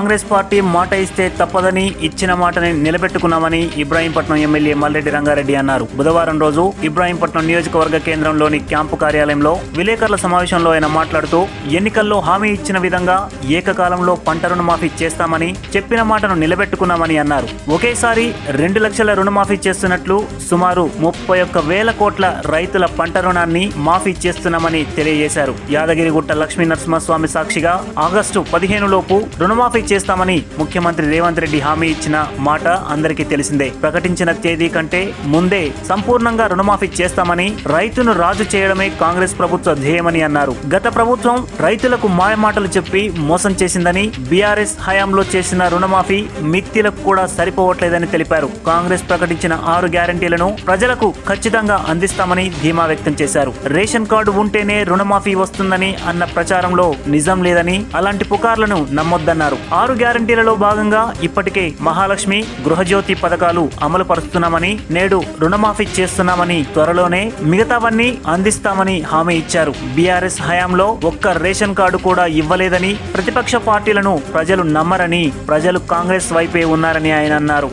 Congress party మాట ఇస్తే తప్పదని ఇచ్చిన మాటని నిలబెట్టుకున్నామని ఇబ్రాహీంపట్నం ఎమ్మెల్యే మల్రెడ్డి రంగారెడ్డి అన్నారు. బుధవారం రోజు ఇబ్రాహీంపట్నం నియోజకవర్గ కేంద్రంలోని క్యాంపు కార్యాలయంలో విలేకరుల సమావేశంలో ఆయన మాట్లాడుతూ ఎన్నికల్లో హామీ ఇచ్చిన విధంగా ఏకకాలంలో పంట రుణమాఫీ చేస్తామని చెప్పిన మాటను నిలబెట్టుకున్నామని అన్నారు. ఒకేసారి 2 లక్షల రుణమాఫీ చేస్తున్నట్లు సుమారు 31,000 కోట్ల రైతుల పంట రుణాన్ని మాఫీ చేస్తున్నామని తెలియజేశారు. యాదగిరిగుట్ట లక్ష్మీ నరసింహస్వామి సాక్షిగా ఆగస్టు 15 లోపు రుణమాఫీ చేస్తామని ముఖ్యమంత్రి రేవంత్ రెడ్డి హామీ ఇచ్చిన మాట అందరికీ తెలిసిందే. ప్రకటించిన తేదీ కంటే ముందే సంపూర్ణంగా రుణమాఫీ చేస్తామని రైతును రాజు చేయడమే కాంగ్రెస్ ప్రభుత్వ ధ్యేయమని అన్నారు. గత ప్రభుత్వం రైతులకు మాయమాటలు చెప్పి మోసం చేసిందని, బీఆర్ఎస్ హయాంలో చేసిన రుణమాఫీ మిత్తిలకు కూడా సరిపోవట్లేదని తెలిపారు. కాంగ్రెస్ ప్రకటించిన 6 గ్యారంటీలను ప్రజలకు ఖచ్చితంగా అందిస్తామని ధీమా వ్యక్తం చేశారు. రేషన్ కార్డు ఉంటేనే రుణమాఫీ వస్తుందని అన్న ప్రచారంలో నిజం లేదని, అలాంటి పుకార్లను నమ్మొద్దన్నారు. 6 గ్యారంటీలలో భాగంగా ఇప్పటికే మహాలక్ష్మి, గృహజ్యోతి పథకాలు అమలు పరుస్తున్నామని, నేడు రుణమాఫీ చేస్తున్నామని, త్వరలోనే మిగతావన్నీ అందిస్తామని హామీ ఇచ్చారు. బీఆర్ఎస్ హయాంలో ఒక్క రేషన్ కార్డు కూడా ఇవ్వలేదని, ప్రతిపక్ష పార్టీలను ప్రజలు నమ్మరని, ప్రజలు కాంగ్రెస్ వైపే ఉన్నారని ఆయన అన్నారు.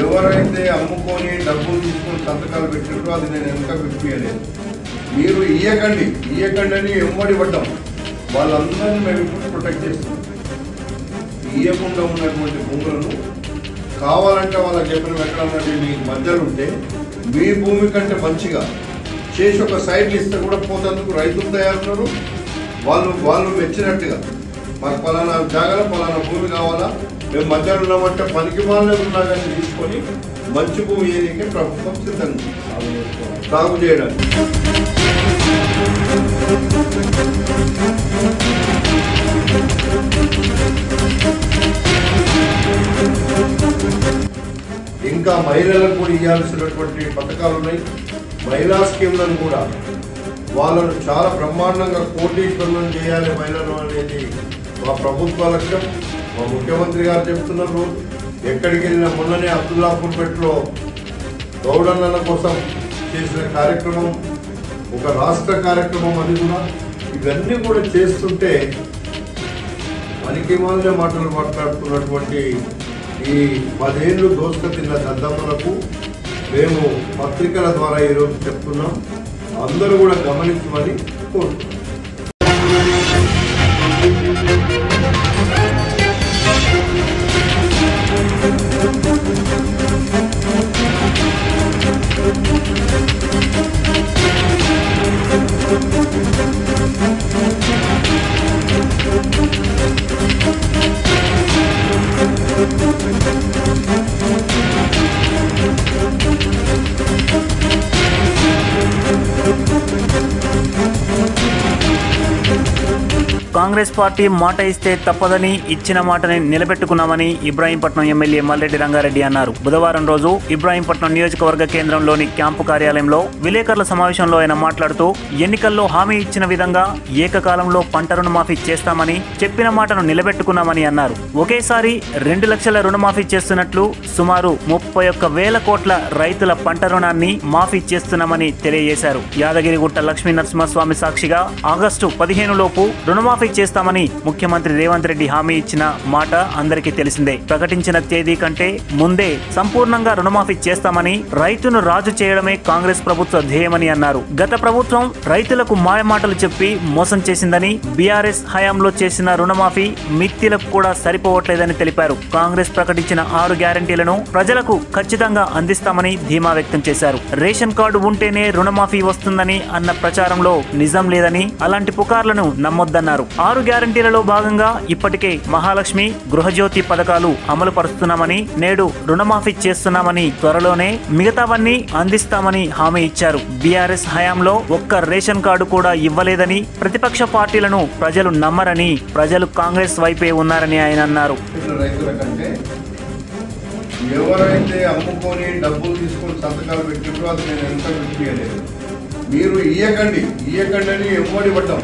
ఎవరైతే అమ్ముకొని డబ్బులు తీసుకొని సంతకాలు పెట్టారో అది నేను వెనక విప్పియలేదు. మీరు ఇయ్యకండి అని ఎమ్మడి పడ్డాం. వాళ్ళందరినీ మేము ఇప్పుడు ప్రొటెక్ట్ చేస్తాం. ఇయ్యకుండా ఉన్నటువంటి భూములను కావాలంటే వాళ్ళకి చెప్పిన ఎక్కడన్నది మీ మధ్యలో ఉంటే మీ భూమి కంటే మంచిగా చేసి ఒక సైడ్లు ఇస్తే కూడా పోతందుకు రైతులు తయారున్నారు. వాళ్ళు మెచ్చినట్టుగా మాకు పలానా జాగాలో పలానా భూమి కావాలా, మేము మధ్యలో ఉన్నామంటే పనికి మాలనే ఉన్నా కానీ తీసుకొని మంచి భూమి ఏదైతే ప్రభుత్వం సిద్ధంగా సాగు చేయడానికి. ఇంకా మహిళలకు కూడా ఇవ్వాల్సినటువంటి పథకాలు ఉన్నాయి. మహిళా స్కీమ్లను కూడా వాళ్ళను చాలా బ్రహ్మాండంగా కోటీశ్వరులను చేయాలి మహిళలు అనేది మా ప్రభుత్వ లక్ష్యం. మా ముఖ్యమంత్రి గారు చెప్తున్నారు. ఎక్కడికి వెళ్ళినా మొన్ననే అబ్దుల్లాపూర్పేటలో గౌడన్నల కోసం చేసిన కార్యక్రమం ఒక రాష్ట్ర కార్యక్రమం. అది కూడా ఇవన్నీ కూడా చేస్తుంటే పనికి మాలిన మాటలు మాట్లాడుతున్నటువంటి ఈ 10 ఏళ్ళు దోసుక తిన్న దద్దమ్మలకు మేము పత్రికల ద్వారా ఈరోజు చెప్తున్నాం. అందరూ కూడా గమనించమని కోరుతున్నాం. కాంగ్రెస్ పార్టీ మాట ఇస్తే తప్పదని ఇచ్చిన మాటని నిలబెట్టుకున్నామని ఇబ్రాహీంపట్నం ఎమ్మెల్యే మల్రెడ్డి రంగారెడ్డి అన్నారు. బుధవారం రోజు ఇబ్రాహీంపట్నం నియోజకవర్గ కేంద్రంలోని క్యాంపు కార్యాలయంలో విలేకరుల సమావేశంలో ఆయన మాట్లాడుతూ ఎన్నికల్లో హామీ ఇచ్చిన విధంగా ఏకకాలంలో పంట రుణమాఫీ చేస్తామని చెప్పిన మాటను నిలబెట్టుకున్నామని అన్నారు. ఒకేసారి 2 లక్షల రుణమాఫీ చేస్తున్నట్లు సుమారు 31,000 కోట్ల రైతుల పంట రుణాన్ని మాఫీ చేస్తున్నామని తెలియజేశారు. యాదగిరిగుట్ట లక్ష్మీ నరసింహస్వామి సాక్షిగా ఆగస్టు 15 లోపు రుణమాఫీ చేస్తామని ముఖ్యమంత్రి రేవంత్ రెడ్డి హామీ ఇచ్చిన మాట అందరికీ తెలిసిందే. ప్రకటించిన తేదీ కంటే ముందే సంపూర్ణంగా రుణమాఫీ చేస్తామని, రైతును రాజు చేయడమే కాంగ్రెస్ ప్రభుత్వ ధ్యేయమని అన్నారు. గత ప్రభుత్వం రైతులకు మాయమాటలు చెప్పి మోసం చేసిందని, బీఆర్ఎస్ హయాంలో చేసిన రుణమాఫీ మిత్తిలకు కూడా సరిపోవట్లేదని తెలిపారు. కాంగ్రెస్ ప్రకటించిన 6 గ్యారంటీలను ప్రజలకు ఖచ్చితంగా అందిస్తామని ధీమా వ్యక్తం చేశారు. రేషన్ కార్డు ఉంటేనే రుణమాఫీ వస్తుందని అన్న ప్రచారంలో నిజం లేదని, అలాంటి పుకార్లను నమ్మొద్దన్నారు. 6 గ్యారంటీలలో భాగంగా ఇప్పటికే మహాలక్ష్మి, గృహజ్యోతి పథకాలు అమలు పరుస్తున్నామని, నేడు రుణమాఫీ చేస్తున్నామని, త్వరలోనే మిగతావన్నీ అందిస్తామని హామీ ఇచ్చారు. బీఆర్ఎస్ హయాంలో ఒక్క రేషన్ కార్డు కూడా ఇవ్వలేదని, ప్రతిపక్ష పార్టీలను ప్రజలు నమ్మరని, ప్రజలు కాంగ్రెస్ వైపే ఉన్నారని ఆయన అన్నారు. ఎవరైతే అమ్ముకొని డబ్బులు తీసుకొని సంతకాలు పెట్టారో అది నేను వెనక విప్పియలేదు. మీరు ఇయ్యకండి అని ఎమ్మడి పడ్డాం.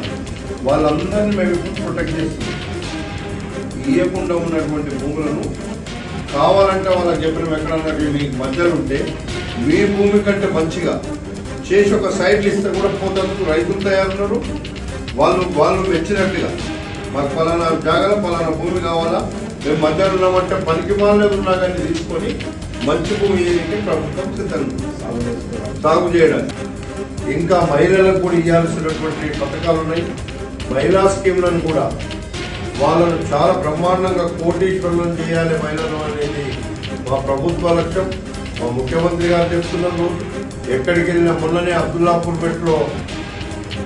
వాళ్ళందరినీ మేము ఇప్పుడు ప్రొటెక్ట్ చేస్తున్నాం. ఇయ్యకుండా ఉన్నటువంటి భూములను కావాలంటే వాళ్ళకి చెప్పిన ఎక్కడన్నది మీ మధ్యలో ఉంటే మీ భూమి కంటే మంచిగా చేసి ఒక సైడ్ ఇస్తే కూడా పోతానికి రైతులు తయారున్నారు. వాళ్ళు మెచ్చినట్టుగా మాకు పలానా జాగాలో పలానా భూమి కావాలా, మేము మధ్యాహ్నం ఉన్నామంటే పనికి మాలేదు ఉన్నా కానీ తీసుకొని మంచి భూమి ఏదైతే ప్రభుత్వం సిద్ధంగా సాగు చేయడానికి. ఇంకా మహిళలకు కూడా ఇవ్వాల్సినటువంటి పథకాలు ఉన్నాయి. మహిళా స్కీమ్లను కూడా వాళ్ళను చాలా బ్రహ్మాండంగా కోటీశ్వరులను చేయాలి మహిళలు అనేది మా ప్రభుత్వ లక్ష్యం. మా ముఖ్యమంత్రి గారు చెప్తున్నారు. ఎక్కడికి వెళ్ళినా మొన్ననే అబ్దుల్లాపూర్ మెట్లో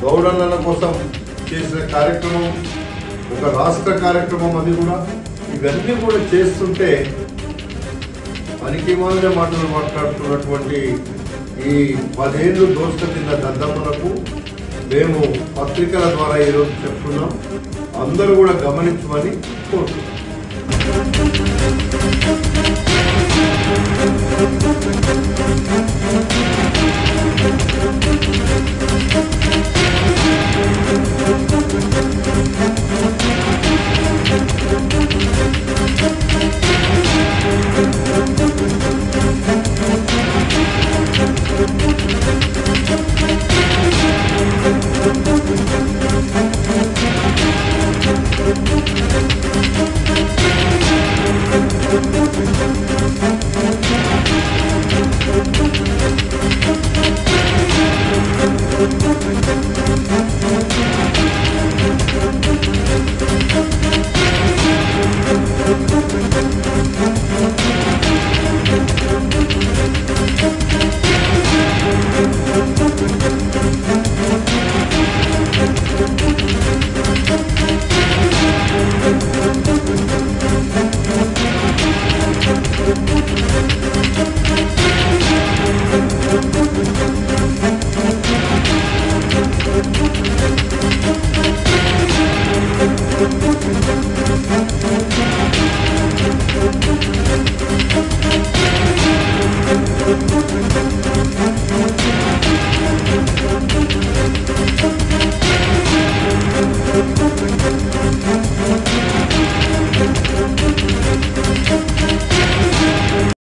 గౌడన్నల కోసం చేసిన కార్యక్రమం ఒక రాష్ట్ర కార్యక్రమం. అది కూడా ఇవన్నీ కూడా చేస్తుంటే పనికి మాలిన మాటలు మాట్లాడుతున్నటువంటి ఈ 10 ఏళ్ళు దోస్త తిన్న దద్దమ్మలకు మేము పత్రికల ద్వారా ఈరోజు చెప్తున్నాం. అందరూ కూడా గమనించమని కోరుతున్నాం.